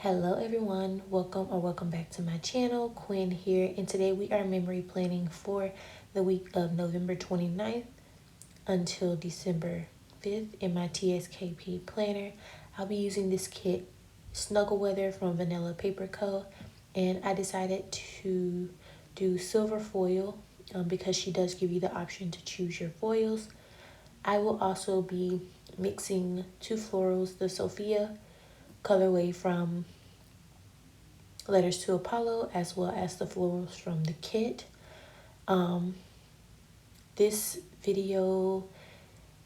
Hello everyone, welcome back to my channel. Quinn here, and today we are memory planning for the week of November 29th until December 5th in my TSKP planner. I'll be using this kit Snuggle Weather from Vanilla Paper Co. And I decided to do silver foil because she does give you the option to choose your foils. I will also be mixing two florals, the Sophia colorway from Letters to Apollo, as well as the florals from the kit. This video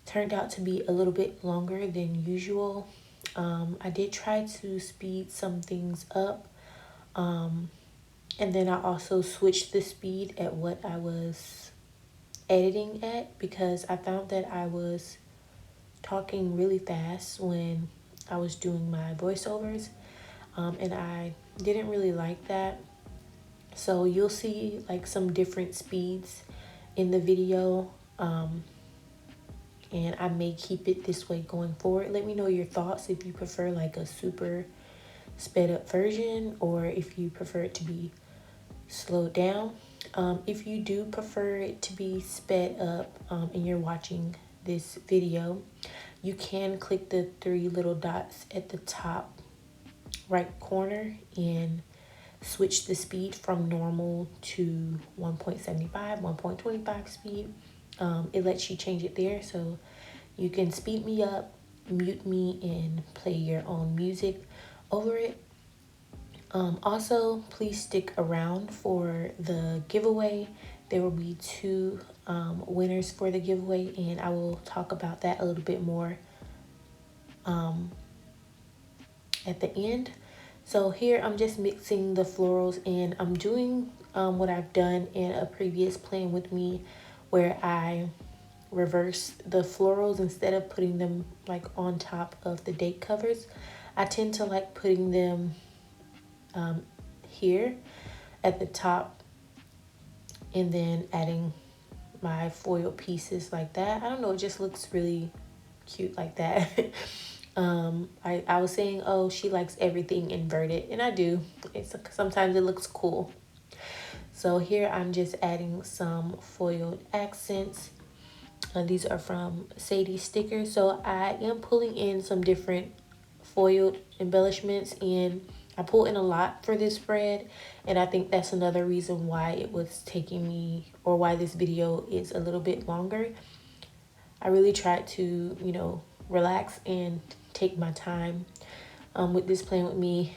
turned out to be a little bit longer than usual. I did try to speed some things up, and then I also switched the speed at what I was editing at because I found that I was talking really fast when I was doing my voiceovers, and I didn't really like that. So you'll see like some different speeds in the video, and I may keep it this way going forward. Let me know your thoughts if you prefer like a super sped up version or if you prefer it to be slowed down. If you do prefer it to be sped up and you're watching this video, you can click the three little dots at the top right corner and switch the speed from normal to 1.75, 1.25 speed. It lets you change it there, so you can speed me up, mute me, and play your own music over it. Also, please stick around for the giveaway. There will be two winners for the giveaway, and I will talk about that a little bit more at the end. So here I'm just mixing the florals, and I'm doing what I've done in a previous Plan With Me where I reverse the florals instead of putting them like on top of the date covers. I tend to like putting them here at the top and then adding my foil pieces like that. I don't know, it just looks really cute like that. I was saying, oh, she likes everything inverted, and I do. Sometimes it looks cool. So here I'm just adding some foiled accents. These are from Sadie Stickers. So I am pulling in some different foiled embellishments, and I pulled in a lot for this spread, and I think that's another reason why it was taking me, or why this video is a little bit longer. I really tried to, relax and take my time with this Plan With Me.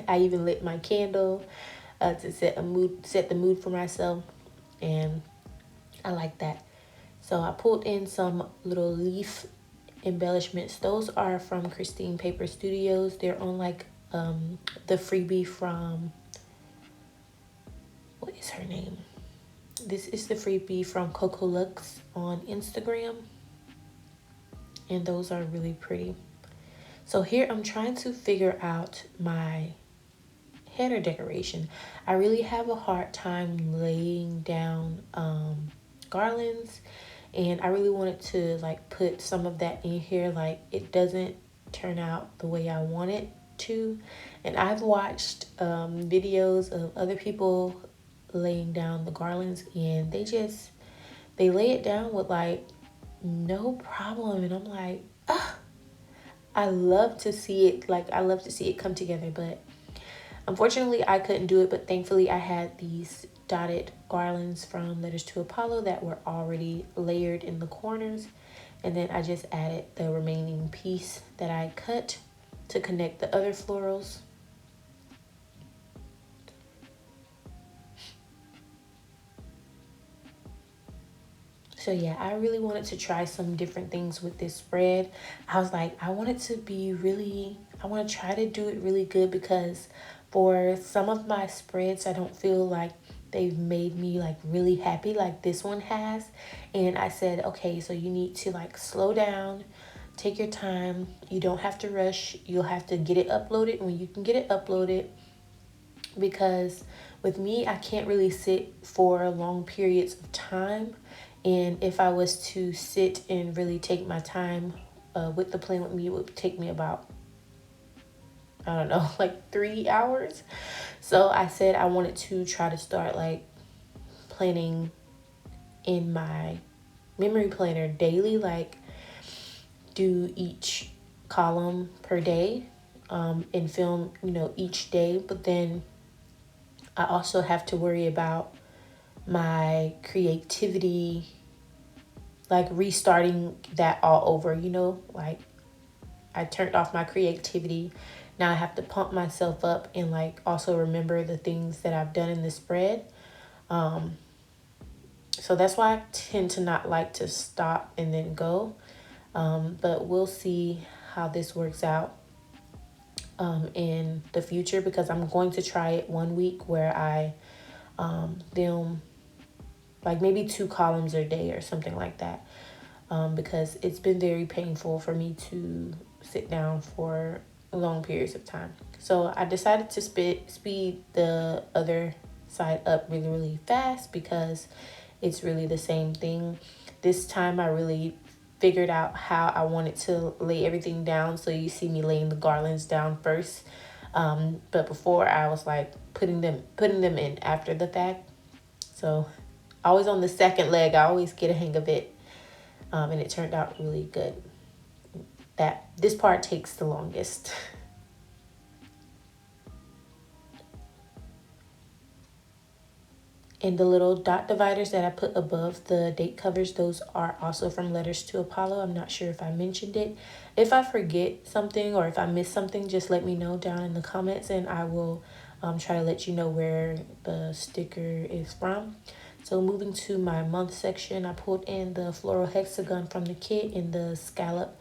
I even lit my candle to set the mood for myself, and I like that. So I pulled in some little leaf embellishments. Those are from Christine Paper Studios. They're on like the freebie from, what is her name? This is the freebie from Coco Lux on Instagram, and those are really pretty. So here I'm trying to figure out my header decoration. I really have a hard time laying down garlands, and I really wanted to like put some of that in here. Like, it doesn't turn out the way I want it to, and I've watched videos of other people laying down the garlands, and they lay it down with like no problem, and I'm like, I love to see it come together, but unfortunately I couldn't do it. But thankfully I had these dotted garlands from Letters to Apollo that were already layered in the corners, and then I just added the remaining piece that I cut to connect the other florals. So yeah, I really wanted to try some different things with this spread. I was like, I want to try to do it really good, because for some of my spreads, I don't feel like they've made me like really happy like this one has. And I said, okay, so you need to like slow down, take your time. You don't have to rush. You'll have to get it uploaded when you can get it uploaded, because with me, I can't really sit for long periods of time. And if I was to sit and really take my time with the Plan With Me, it would take me about, I don't know, like 3 hours. So I said I wanted to try to start like planning in my memory planner daily, like do each column per day, and film, each day. But then I also have to worry about my creativity, like restarting that all over, like I turned off my creativity. Now I have to pump myself up and like also remember the things that I've done in the spread. So that's why I tend to not like to stop and then go. But we'll see how this works out in the future, because I'm going to try it one week where I film like maybe 2 columns a day or something like that, because it's been very painful for me to sit down for long periods of time. So I decided to speed the other side up really, really fast, because it's really the same thing. This time I really figured out how I wanted to lay everything down. So you see me laying the garlands down first. But before I was like putting them in after the fact. So always on the second leg, I always get a hang of it. And it turned out really good. This part takes the longest. And the little dot dividers that I put above the date covers, those are also from Letters to Apollo. I'm not sure if I mentioned it. If I forget something or if I miss something, just let me know down in the comments, and I will try to let you know where the sticker is from. So moving to my month section, I pulled in the floral hexagon from the kit and the scallop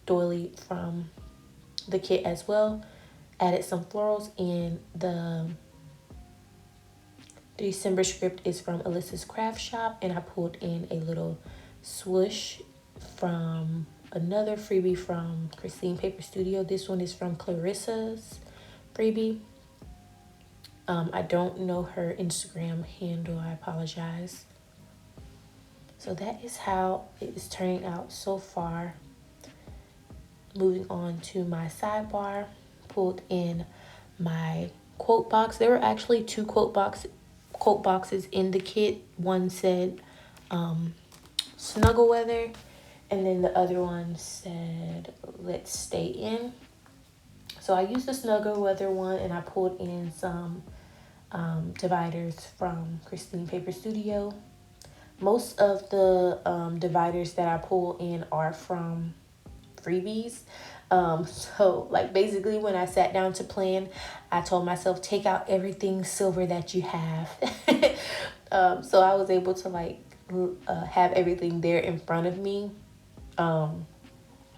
doily from the kit as well. Added some florals, and the December script is from Alyssa's Craft Shop, and I pulled in a little swoosh from another freebie from Christine Paper Studio. This one is from Clarissa's freebie. I don't know her Instagram handle. I apologize. So that is how it is turning out so far. Moving on to my sidebar, pulled in my quote box. There were actually 2 quote boxes in the kit. One said snuggle weather, and then the other one said let's stay in. So I used the snuggle weather one, and I pulled in some dividers from Christine Paper Studio. Most of the dividers that I pull in are from freebies. So like basically when I sat down to plan, I told myself, take out everything silver that you have. So I was able to like have everything there in front of me.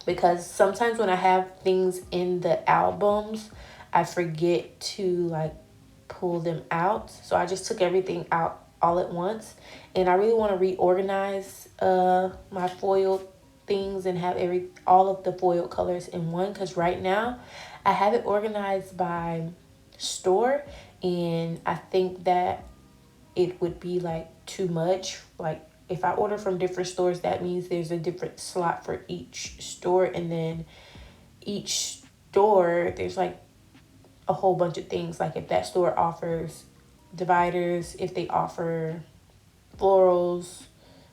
Because sometimes when I have things in the albums, I forget to like pull them out. So I just took everything out all at once, and I really want to reorganize my foil things and have all of the foil colors in one, because right now I have it organized by store, and I think that it would be like too much. Like if I order from different stores, that means there's a different slot for each store, and then each store there's like a whole bunch of things. Like if that store offers dividers, if they offer florals,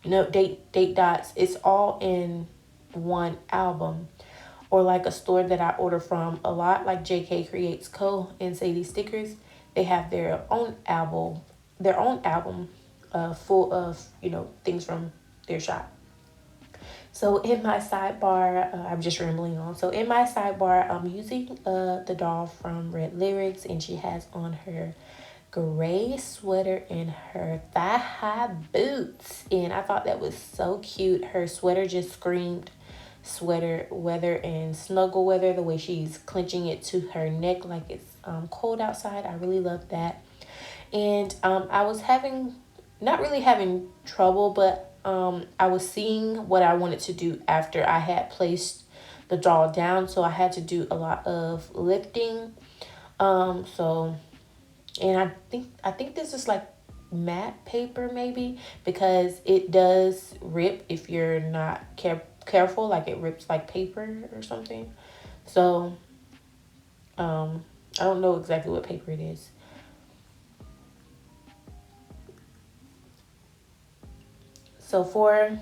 date dots, it's all in one album. Or like a store that I order from a lot, like JK Creates Co. and Sadie Stickers, they have their own album full of things from their shop. So in my sidebar, I'm just rambling on. So in my sidebar, I'm using the doll from Red Lyrics, and she has on her gray sweater and her thigh-high boots. And I thought that was so cute. Her sweater just screamed sweater weather and snuggle weather, the way she's clenching it to her neck like it's cold outside. I really love that. And I was not really having trouble, but I was seeing what I wanted to do after I had placed the doll down. So I had to do a lot of lifting. And I think this is like matte paper maybe, because it does rip if you're not careful. Like it rips like paper or something. So I don't know exactly what paper it is. So for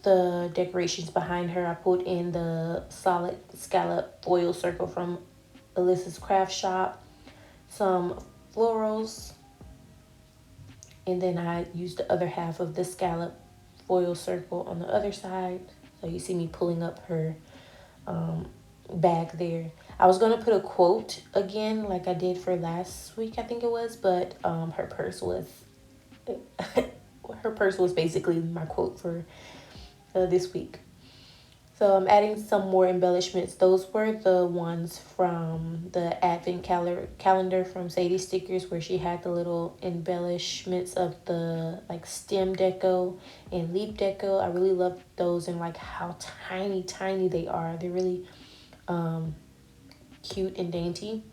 the decorations behind her, I pulled in the solid scallop foil circle from Alyssa's craft shop, some florals, and then I used the other half of the scallop foil circle on the other side. So you see me pulling up her bag there. I was gonna put a quote again like I did for last week, I think it was, but her purse was her purse was basically my quote for this week. So I'm adding some more embellishments. Those were the ones from the advent calendar from Sadie Stickers, where she had the little embellishments of the like stem deco and leaf deco. I really love those, and like how tiny they are. They're really cute and dainty.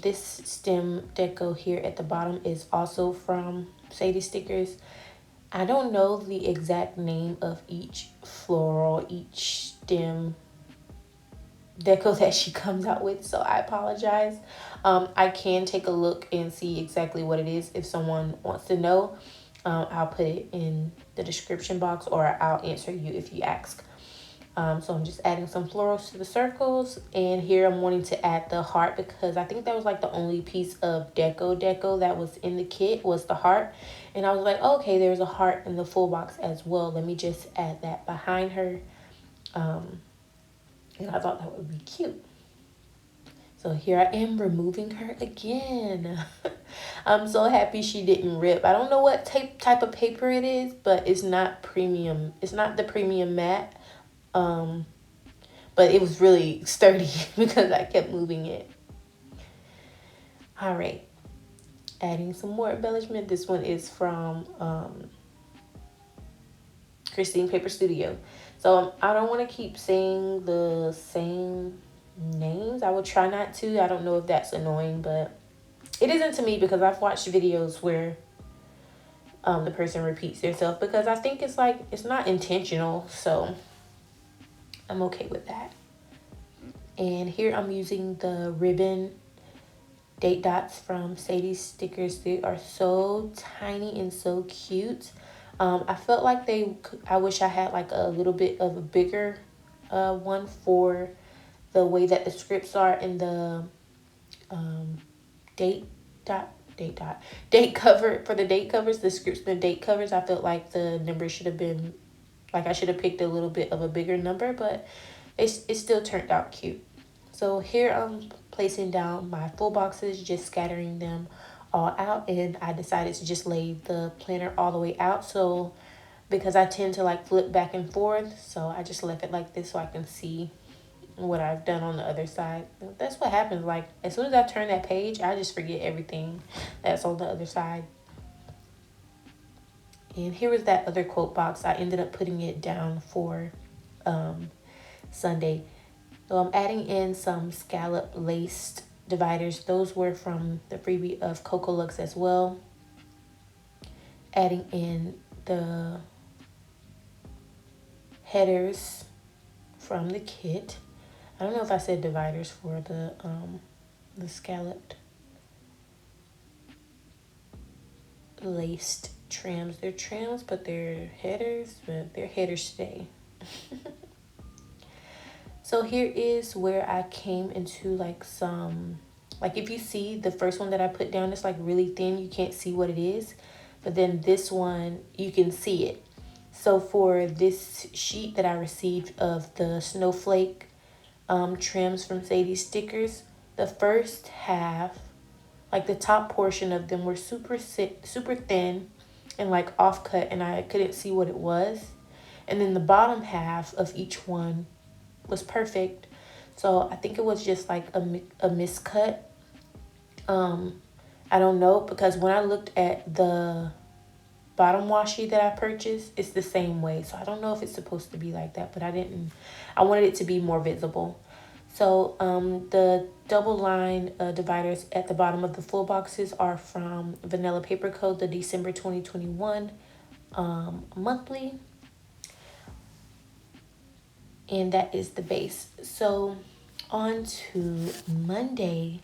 This stem deco here at the bottom is also from Sadie Stickers. I don't know the exact name of each floral, each stem deco that she comes out with, so I apologize. I can take a look and see exactly what it is if someone wants to know. I'll put it in the description box, or I'll answer you if you ask. So I'm just adding some florals to the circles, and here I'm wanting to add the heart because I think that was like the only piece of deco that was in the kit was the heart, and I was like, okay, there's a heart in the full box as well. Let me just add that behind her, and I thought that would be cute. So here I am removing her again. I'm so happy she didn't rip. I don't know what type of paper it is, but it's not premium. It's not the premium matte. But it was really sturdy because I kept moving it. All right, adding some more embellishment. This one is from Christine Paper Studio. So I don't want to keep saying the same names. I will try not to. I don't know if that's annoying, but it isn't to me because I've watched videos where the person repeats themselves, because I think it's like it's not intentional. So I'm okay with that. And here I'm using the ribbon date dots from Sadie Stickers. They are so tiny and so cute. I felt like I wish I had like a little bit of a bigger one for the way that the scripts are in the date cover. For the date covers, the scripts and the date covers, I felt like the number should have been, like I should have picked a little bit of a bigger number, but it still turned out cute. So here I'm placing down my full boxes, just scattering them all out, and I decided to just lay the planner all the way out. So because I tend to like flip back and forth, so I just left it like this so I can see what I've done on the other side. That's what happens, like as soon as I turn that page, I just forget everything that's on the other side. And here was that other quote box. I ended up putting it down for Sunday. So I'm adding in some scallop laced dividers. Those were from the freebie of Coco Lux as well. Adding in the headers from the kit. I don't know if I said dividers for the scalloped laced trims. They're trims, but they're headers, but they're headers today. So here is where I came into like some, like if you see the first one that I put down, it's like really thin. You can't see what it is. But then this one, you can see it. So for this sheet that I received of the snowflake trims from Sadie Stickers, the first half, like the top portion of them were super thin and like off cut, and I couldn't see what it was. And then the bottom half of each one was perfect. So I think it was just like a miscut. I don't know, because when I looked at the bottom washi that I purchased, it's the same way. So I don't know if it's supposed to be like that, but I wanted it to be more visible. So the double line dividers at the bottom of the full boxes are from Vanilla Paper Co., the December 2021 monthly. And that is the base. So on to Monday.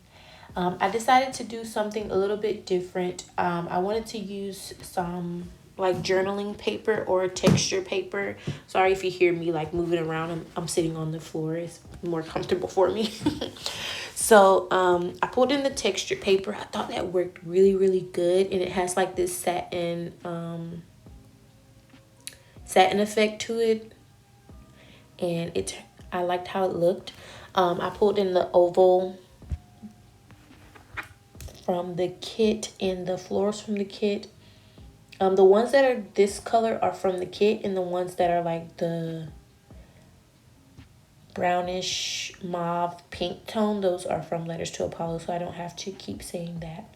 I decided to do something a little bit different. I wanted to use some like journaling paper or texture paper. Sorry if you hear me like moving around. I'm sitting on the floor. It's more comfortable for me. So I pulled in the texture paper. I thought that worked really, really good. And it has like this satin effect to it. And I liked how it looked. I pulled in the oval from the kit and the florals from the kit. The ones that are this color are from the kit, and the ones that are like the brownish mauve pink tone, those are from Letters to Apollo, so I don't have to keep saying that.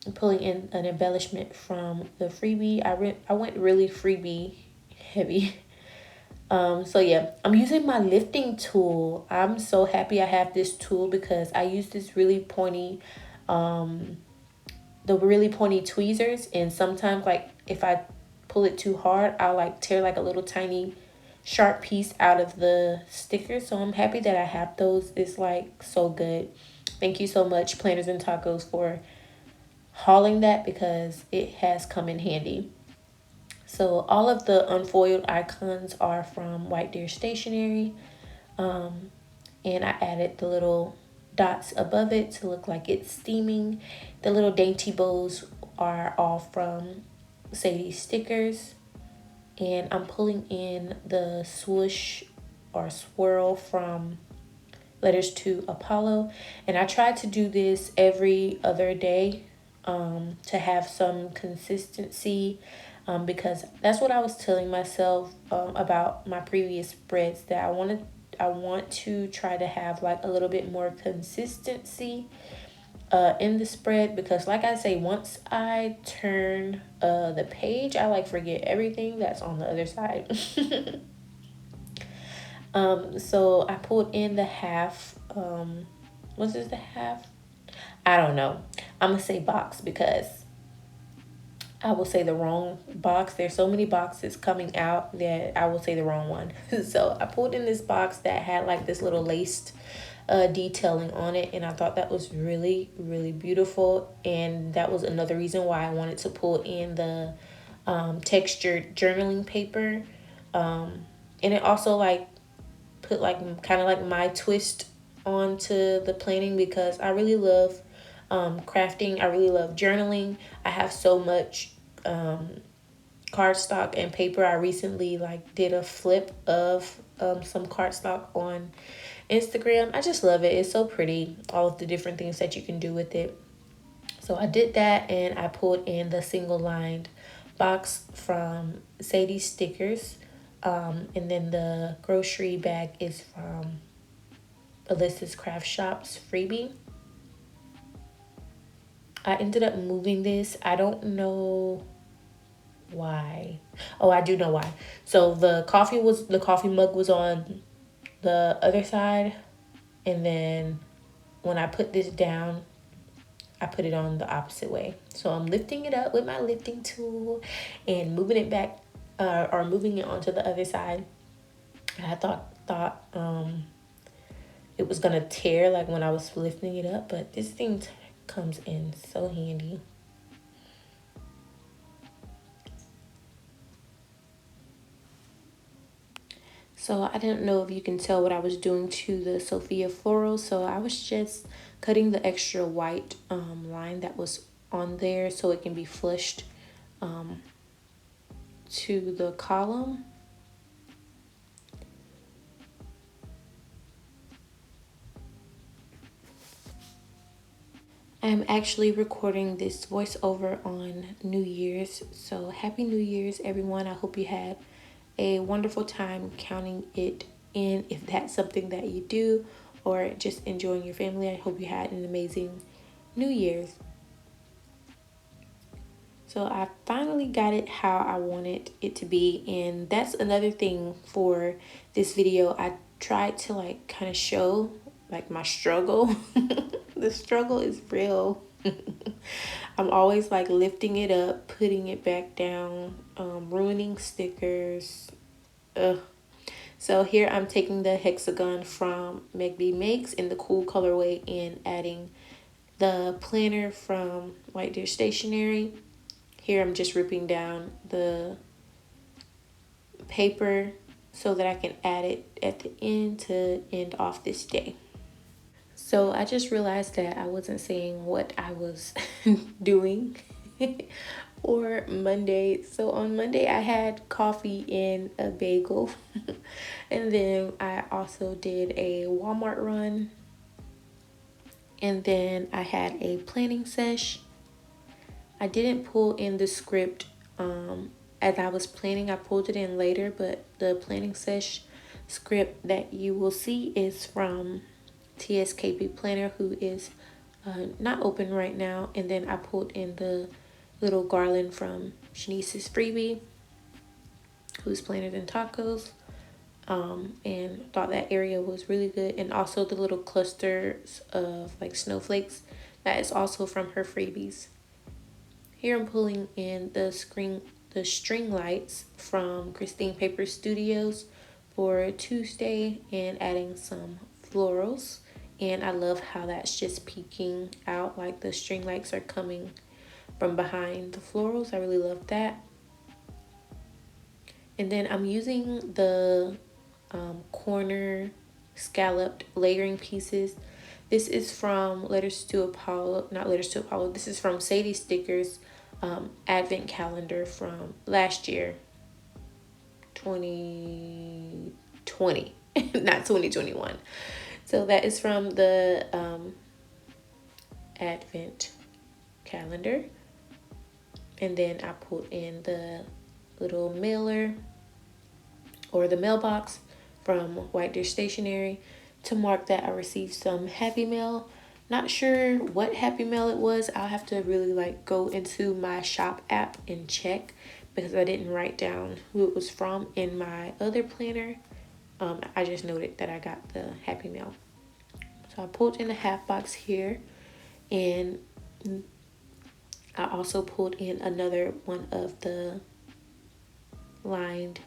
I'm pulling in an embellishment from the freebie. I went really freebie heavy. So yeah, I'm using my lifting tool. I'm so happy I have this tool because I use this really pointy the really pointy tweezers, and sometimes like if I pull it too hard, I'll like tear like a little tiny sharp piece out of the sticker. So I'm happy that I have those. It's like so good. Thank you so much, Planners and Tacos, for hauling that because it has come in handy. So all of the unfoiled icons are from White Deer Stationery. And I added the little dots above it to look like it's steaming. The little dainty bows are all from Sadie Stickers. And I'm pulling in the swoosh or swirl from Letters to Apollo. And I try to do this every other day to have some consistency. Because that's what I was telling myself about my previous spreads, that I want to try to have like a little bit more consistency in the spread, because like I say, once I turn the page, I like forget everything that's on the other side. So I pulled in the half. Was this the half? I don't know. I'm gonna say box because I will say the wrong box. There's so many boxes coming out that I will say the wrong one. So I pulled in this box that had like this little laced detailing on it, and I thought that was really, really beautiful. And that was another reason why I wanted to pull in the textured journaling paper. And it also like put like kind of like my twist onto the planning, because I really love crafting. I really love journaling. I have so much cardstock and paper. I recently like did a flip of some cardstock on Instagram. I just love it. It's so pretty, all of the different things that you can do with it. So I did that, and I pulled in the single lined box from Sadie Stickers. And then the grocery bag is from Alyssa's Craft Shop's freebie. I ended up moving this. I don't know why. Oh, I do know why. So the coffee mug was on the other side, and then when I put this down, I put it on the opposite way. So I'm lifting it up with my lifting tool and moving it back or moving it onto the other side. And I thought it was gonna tear like when I was lifting it up, but this thing comes in so handy. So I didn't know if you can tell what I was doing to the Sophia floral. So I was just cutting the extra white line that was on there so it can be flushed to the column. I'm actually recording this voiceover on New Year's. So happy New Year's, everyone. I hope you had a wonderful time counting it in, if that's something that you do, or just enjoying your family. I hope you had an amazing New Year's. So I finally got it how I wanted it to be, and that's another thing for this video. I tried to like kind of show like my struggle. The struggle is real. I'm always like lifting it up, putting it back down, ruining stickers. Ugh. So here I'm taking the hexagon from Meg B Makes in the cool colorway and adding the planner from White Deer Stationery. Here I'm just ripping down the paper so that I can add it at the end to end off this day. So I just realized that I wasn't saying what I was doing for Monday. So on Monday I had coffee and a bagel. And then I also did a Walmart run. And then I had a planning sesh. I didn't pull in the script as I was planning. I pulled it in later, but the planning sesh script that you will see is from TSKP Planner, who is not open right now. And then I pulled in the little garland from Shanice's freebie, who's Planners and Tacos, and thought that area was really good. And also the little clusters of like snowflakes, that is also from her freebies. Here I'm pulling in the string lights from Christine Paper Studios for Tuesday and adding some florals. And I love how that's just peeking out, like the string lights are coming from behind the florals. I really love that. And then I'm using the corner scalloped layering pieces. This is from Letters to Apollo, not Letters to Apollo. This is from Sadie Stickers advent calendar from last year, 2020, not 2021. So that is from the advent calendar. And then I put in the little mailer or the mailbox from White Deer Stationery to mark that I received some Happy Mail. Not sure what Happy Mail it was. I'll have to really like go into my shop app and check, because I didn't write down who it was from in my other planner. I just noted that I got the Happy Mail. So I pulled in a half box here, and I also pulled in another one of the lined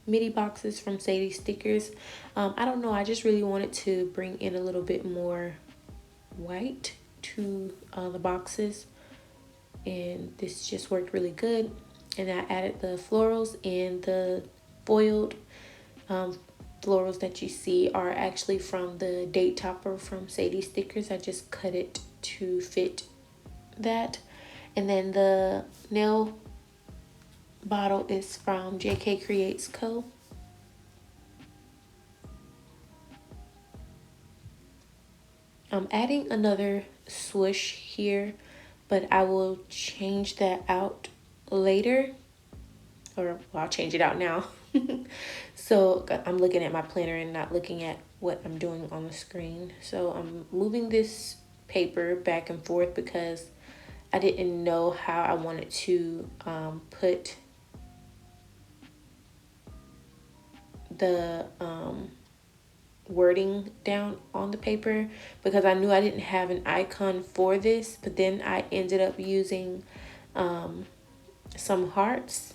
midi boxes from Sadie Stickers. I don't know, I just really wanted to bring in a little bit more white to the boxes, and this just worked really good. And I added the florals, and the foiled florals that you see are actually from the date topper from Sadie Stickers. I just cut it to fit that. And then the nail bottle is from JK Creates Co. I'm adding another swoosh here, but I will change that out later, or well, I'll change it out now. So I'm looking at my planner and not looking at what I'm doing on the screen. So I'm moving this paper back and forth because I didn't know how I wanted to put the wording down on the paper, because I knew I didn't have an icon for this. But then I ended up using some hearts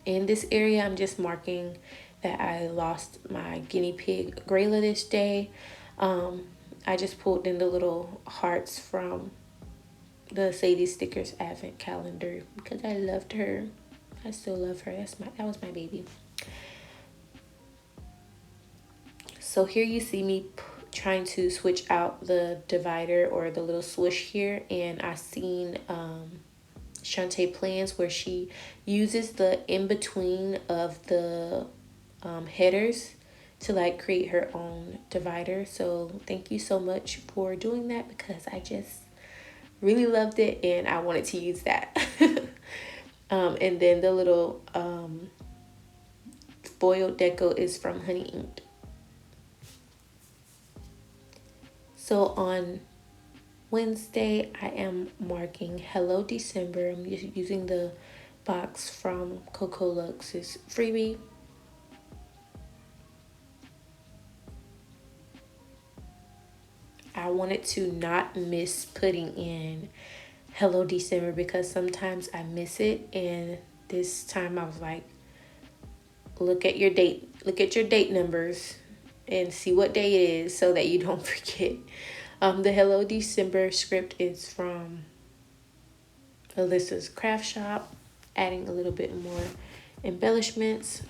in this area. I'm just marking that I lost my guinea pig Grayla this day. I just pulled in the little hearts from the Sadie Stickers advent calendar because I loved her. I still love her. That was my baby. So here you see me trying to switch out the divider or the little swoosh here, and I seen Shantae Plans where she uses the in-between of the headers to like create her own divider. So thank you so much for doing that, because I just really loved it and I wanted to use that. And then the little foiled deco is from Honey Inked. So on Wednesday, I am marking Hello December. I'm using the box from Coco Lux's freebie. I wanted to not miss putting in Hello December because sometimes I miss it, and this time I was like, look at your date numbers and see what day it is so that you don't forget. The Hello December script is from Alyssa's Craft Shop, adding a little bit more embellishments.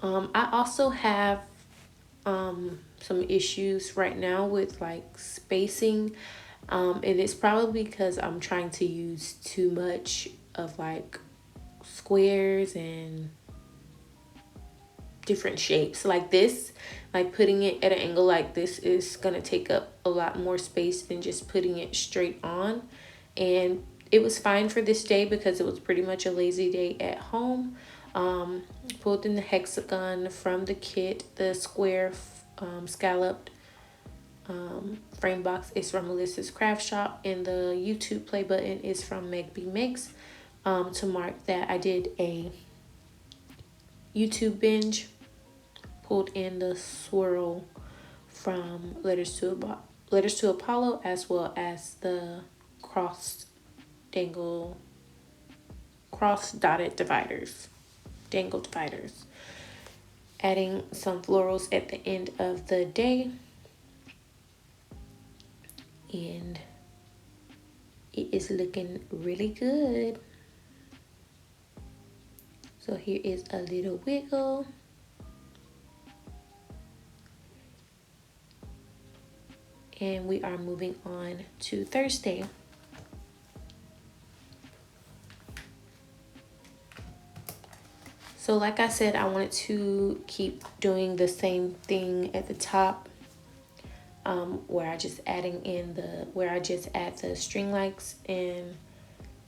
I also have some issues right now with like spacing, and it's probably because I'm trying to use too much of like squares and different shapes like this. Like putting it at an angle like this is gonna take up a lot more space than just putting it straight on. And it was fine for this day because it was pretty much a lazy day at home. Pulled in the hexagon from the kit. The square scalloped frame box is from Alyssa's Craft Shop, and the YouTube play button is from Meg B Makes. To mark that I did a YouTube binge. Pulled in the swirl from Letters to Apollo, as well as the cross dotted dividers, dangle dividers. Adding some florals at the end of the day, and it is looking really good. So here is a little wiggle. And we are moving on to Thursday. So like I said, I wanted to keep doing the same thing at the top, where I just add the string lights and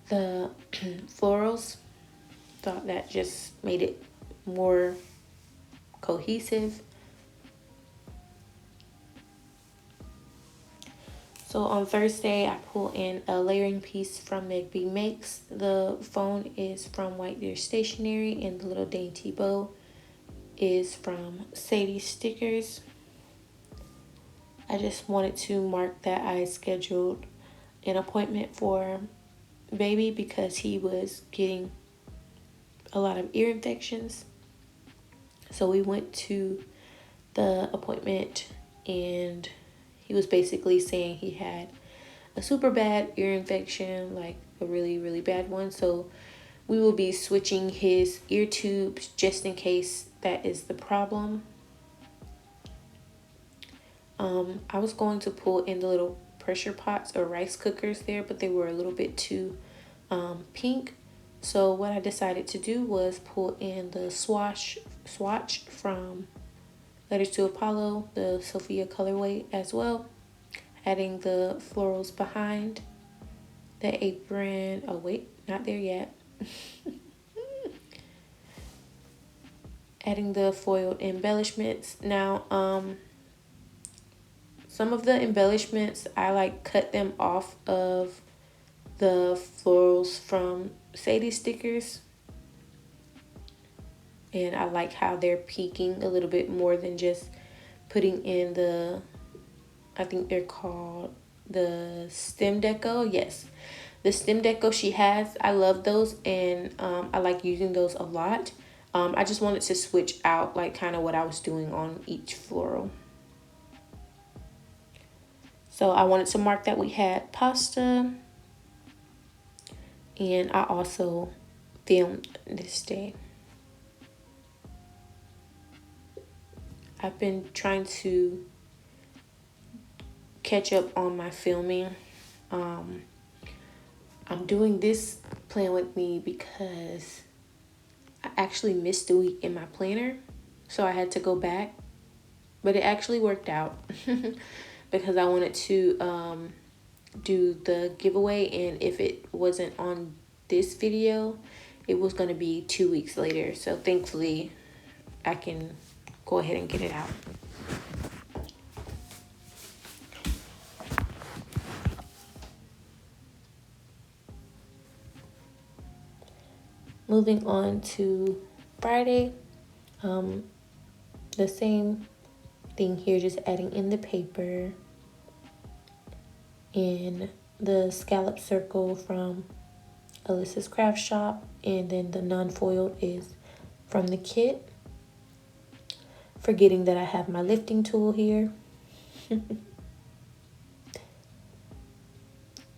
the florals. Thought that just made it more cohesive. So on Thursday, I pull in a layering piece from Meg B Makes. The phone is from White Deer Stationery, and the little dainty bow is from Sadie Stickers. I just wanted to mark that I scheduled an appointment for baby because he was getting a lot of ear infections. So we went to the appointment, and he was basically saying he had a super bad ear infection, like a really, really bad one. So we will be switching his ear tubes just in case that is the problem. I was going to pull in the little pressure pots or rice cookers there, but they were a little bit too pink. So what I decided to do was pull in the swatch from Letters to Apollo, the Sophia colorway as well. Adding the florals behind the apron. Oh wait, not there yet. Adding the foiled embellishments. Now, some of the embellishments, I like cut them off of the florals from Sadie Stickers. And I like how they're peeking a little bit more than just putting in the, I think they're called the stem deco. Yes, the stem deco she has. I love those, and I like using those a lot. I just wanted to switch out like kind of what I was doing on each floral. So I wanted to mark that we had pasta, and I also filmed this day. I've been trying to catch up on my filming. I'm doing this plan with me because I actually missed a week in my planner, so I had to go back, but it actually worked out because I wanted to do the giveaway, and if it wasn't on this video, it was going to be 2 weeks later. So thankfully I can go ahead and get it out. Moving on to Friday, the same thing here, just adding in the paper and the scallop circle from Alyssa's Craft Shop, and then the non-foiled is from the kit. Forgetting that I have my lifting tool here.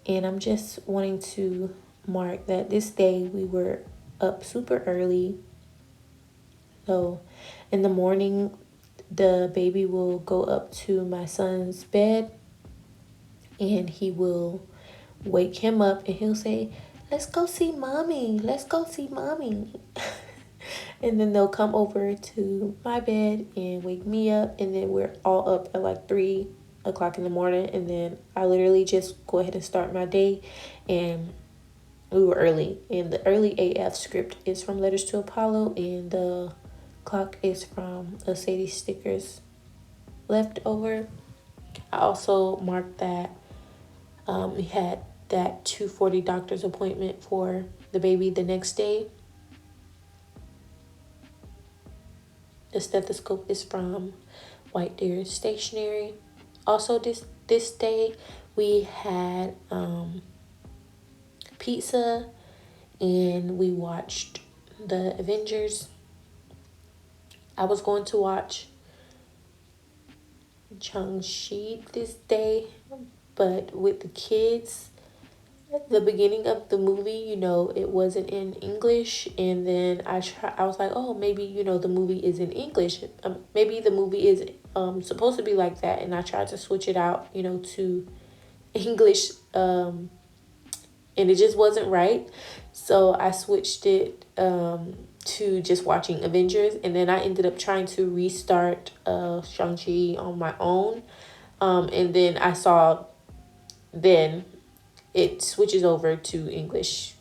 And I'm just wanting to mark that this day we were up super early. So in the morning, the baby will go up to my son's bed and he will wake him up and he'll say, "Let's go see mommy. Let's go see mommy." And then they'll come over to my bed and wake me up. And then we're all up at like 3 o'clock in the morning. And then I literally just go ahead and start my day. And we were early. And the early AF script is from Letters to Apollo. And the clock is from a Sadie Stickers leftover. I also marked that we had that 2:40 doctor's appointment for the baby the next day. The stethoscope is from White Deer Stationery. Also, this day we had pizza and we watched the Avengers. I was going to watch Shang-Chi this day, but with the kids, at the beginning of the movie, you know, it wasn't in English, and then I was like, oh, maybe, you know, the movie is in English. Maybe the movie is supposed to be like that, and I tried to switch it out, you know, to English, and it just wasn't right. So I switched it to just watching Avengers, and then I ended up trying to restart Shang-Chi on my own, and then I saw then it switches over to English.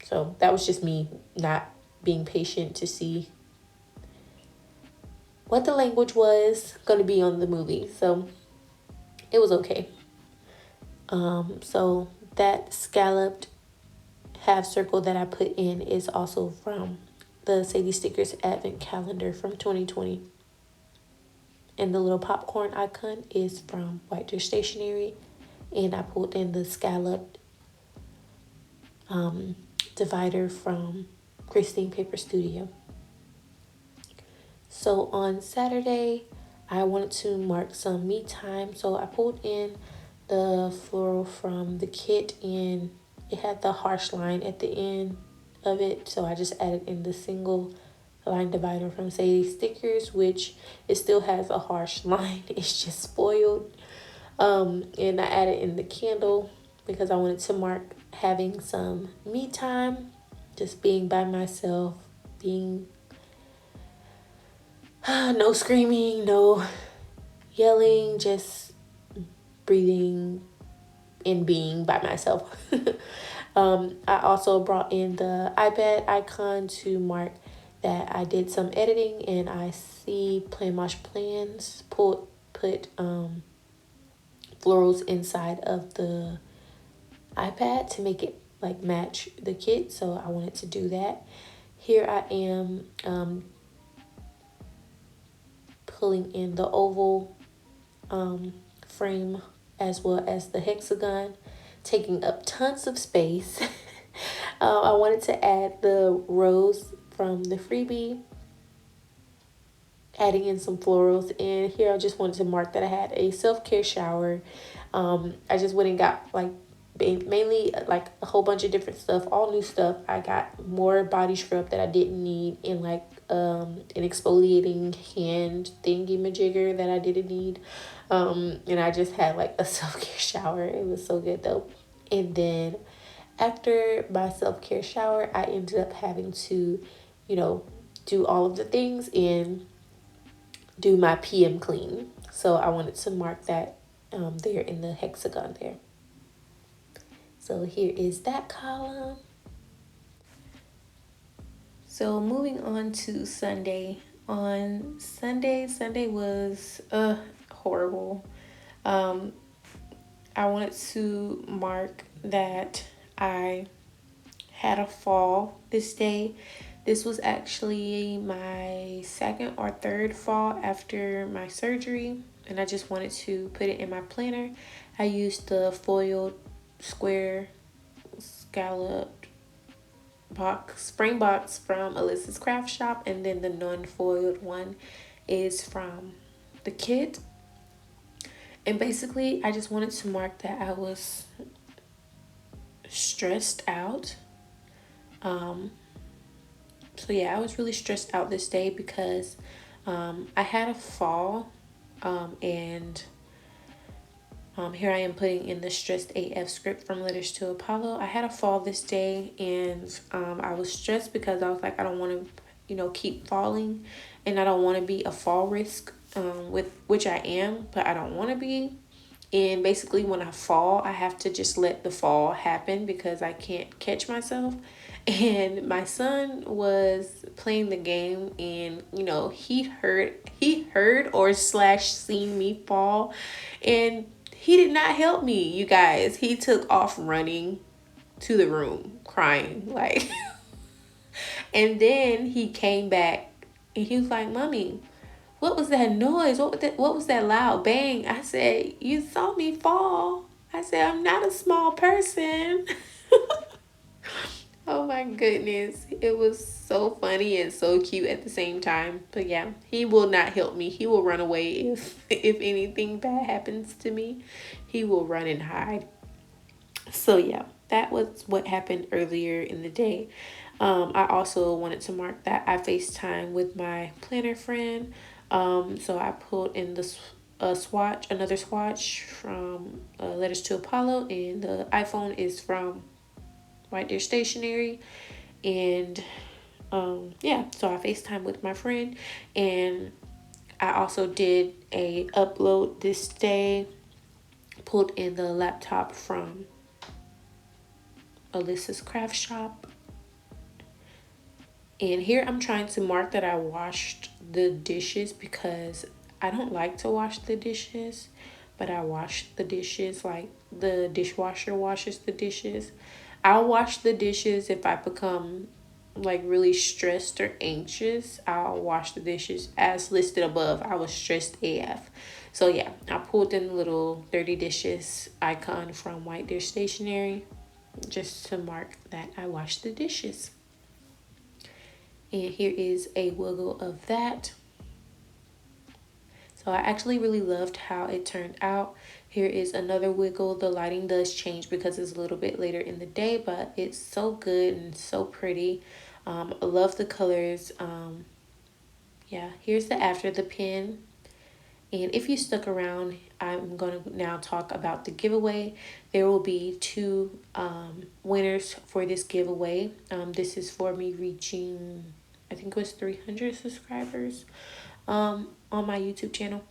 So that was just me not being patient to see what the language was going to be on the movie. So it was okay. So that scalloped half circle that I put in is also from the Sadie Stickers Advent Calendar from 2020. And the little popcorn icon is from White Deer Stationery. And I pulled in the scalloped divider from Christine Paper Studio. So on Saturday, I wanted to mark some me time. So I pulled in the floral from the kit and it had the harsh line at the end of it. So I just added in the single line divider from Sadie Stickers, which it still has a harsh line. It's just spoiled. And I added in the candle because I wanted to mark having some me time, just being by myself, being no screaming, no yelling, just breathing and being by myself. I also brought in the iPad icon to mark that I did some editing and I see Plan Mosh Plans put florals inside of the iPad to make it like match the kit. So I wanted to do that. Here I am pulling in the oval frame as well as the hexagon, taking up tons of space. I wanted to add the rose from the freebie, adding in some florals. And here I just wanted to mark that I had a self-care shower. I just went and got like mainly like a whole bunch of different stuff, all new stuff. I got more body scrub that I didn't need, and like an exfoliating hand thingy majigger that I didn't need. And I just had like a self-care shower. It was so good though. And then after my self-care shower, I ended up having to, you know, do all of the things and do my PM clean. So I wanted to mark that there in the hexagon there. So here is that column. So moving on to Sunday. On Sunday was horrible. I wanted to mark that I had a fall this day. This was actually my second or third fall after my surgery, and I just wanted to put it in my planner. I used the foiled square scalloped spring box from Alyssa's Craft Shop, and then the non-foiled one is from the kit. And basically, I just wanted to mark that I was stressed out. So yeah, I was really stressed out this day because I had a fall, and here I am putting in the stressed AF script from Letters to Apollo. I had a fall this day, and I was stressed because I was like, I don't want to, keep falling, and I don't want to be a fall risk, with which I am, but I don't want to be. And basically, when I fall, I have to just let the fall happen because I can't catch myself. And my son was playing the game, and he heard or slash seen me fall, and he did not help me, you guys. He took off running to the room crying, like. And then he came back and he was like, "Mommy, what was that noise? What was that loud bang?" I said, "You saw me fall." I said, "I'm not a small person." Oh my goodness. It was so funny and so cute at the same time. But yeah, he will not help me. He will run away if anything bad happens to me. He will run and hide. So yeah, that was what happened earlier in the day. I also wanted to mark that I FaceTime with my planner friend. So I pulled in this another swatch from Letters to Apollo, and the iPhone is from Right There Stationery. And yeah, so I FaceTime with my friend, and I also did a upload this day, pulled in the laptop from Alyssa's Craft Shop. And here I'm trying to mark that I washed the dishes because I don't like to wash the dishes, but I wash the dishes like the dishwasher washes the dishes. I'll wash the dishes if I become like really stressed or anxious. I'll wash the dishes as listed above. I was stressed AF. So yeah, I pulled in the little dirty dishes icon from White Dish Stationery just to mark that I washed the dishes. And here is a wiggle of that. So I actually really loved how it turned out. Here is another wiggle. The lighting does change because it's a little bit later in the day, but it's so good and so pretty. I love the colors. Yeah, here's the after the pin. And if you stuck around, I'm going to now talk about the giveaway. There will be two winners for this giveaway. This is for me reaching, I think it was 300 subscribers on my YouTube channel.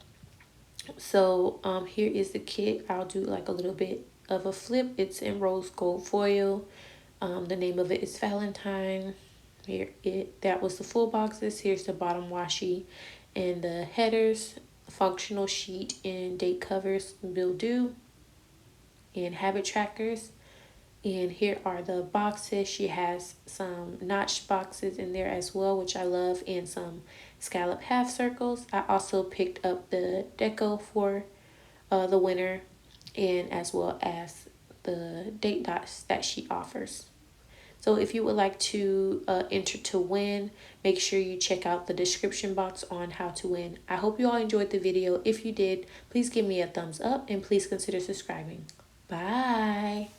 So here is the kit. I'll do like a little bit of a flip. It's in rose gold foil. The name of it is Valentine. That was the full boxes. Here's the bottom washi and the headers, functional sheet and date covers, bill due, and habit trackers. And here are the boxes. She has some notched boxes in there as well, which I love, and some scallop half circles. I also picked up the deco for the winner, and as well as the date dots that she offers. So if you would like to enter to win, make sure you check out the description box on how to win. I hope you all enjoyed the video. If you did, please give me a thumbs up and please consider subscribing. Bye.